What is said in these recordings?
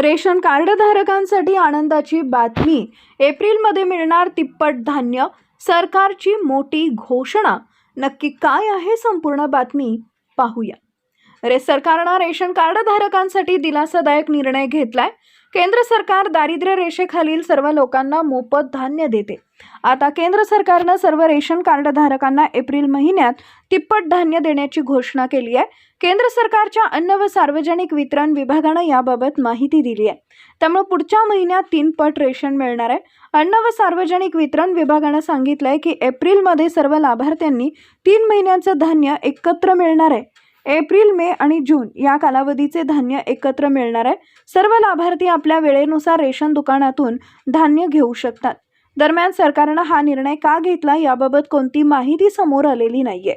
Ration card धारकांसाठी आनंदाची बातमी. एप्रिलमध्ये मिळणार तिप्पट धान्य. सरकारची मोठी घोषणा. नक्की काय आहे संपूर्ण बातमी पाहूया. सरकारनं रेशन कार्ड धारकांसाठी दिलासादायक निर्णय घेतलाय. केंद्र सरकार दारिद्र्य रेषेखालील सर्व लोकांना मोफत धान्य देते. आता केंद्र सरकारनं सर्व रेशन कार्ड धारकांना एप्रिल महिन्यात तिप्पट धान्य देण्याची घोषणा केली आहे. केंद्र सरकारच्या अन्न व सार्वजनिक वितरण विभागानं याबाबत माहिती दिली आहे. त्यामुळे पुढच्या महिन्यात 3 पट रेशन मिळणार आहे. अन्न व सार्वजनिक वितरण विभागानं सांगितलंय की एप्रिलमध्ये सर्व लाभार्थ्यांनी 3 महिन्यांचं धान्य एकत्र मिळणार आहे. एप्रिल, मे आणि जून या कालावधीचे धान्य एकत्र मिळणार आहे. सर्व लाभार्थी आपल्या वेळेनुसार रेशन दुकानातून धान्य घेऊ शकतात. दरम्यान सरकारनं हा निर्णय का घेतला याबाबत कोणती माहिती समोर आलेली नाहीये.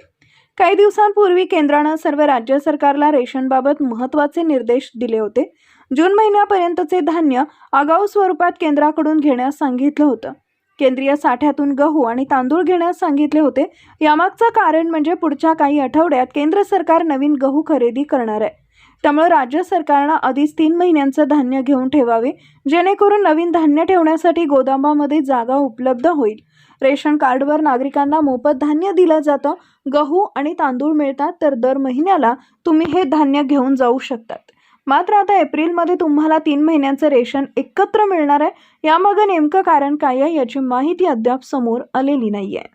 काही दिवसांपूर्वी केंद्रानं सर्व राज्य सरकारला रेशनबाबत महत्त्वाचे निर्देश दिले होते. जून महिन्यापर्यंतचे धान्य आगाऊ स्वरूपात केंद्राकडून घेण्यास सांगितलं होतं. केंद्रीय साठ्यातून गहू आणि तांदूळ घेण्यास सांगितले होते. यामागचं कारण म्हणजे पुढच्या काही आठवड्यात केंद्र सरकार नवीन गहू खरेदी करणार आहे. त्यामुळे राज्य सरकारनं आधीच 3 महिन्यांचं धान्य घेऊन ठेवावे, जेणेकरून नवीन धान्य ठेवण्यासाठी गोदामामध्ये जागा उपलब्ध होईल. रेशन कार्डवर नागरिकांना मोफत धान्य दिलं जातं. गहू आणि तांदूळ मिळतात, तर दर महिन्याला तुम्ही हे धान्य घेऊन जाऊ शकतात. मात्र आता एप्रिलमध्ये तुम्हाला 3 महिन्यांचं रेशन एकत्र मिळणार आहे. यामागे नेमकं कारण काय आहे याची माहिती अद्याप समोर आलेली नाहीये.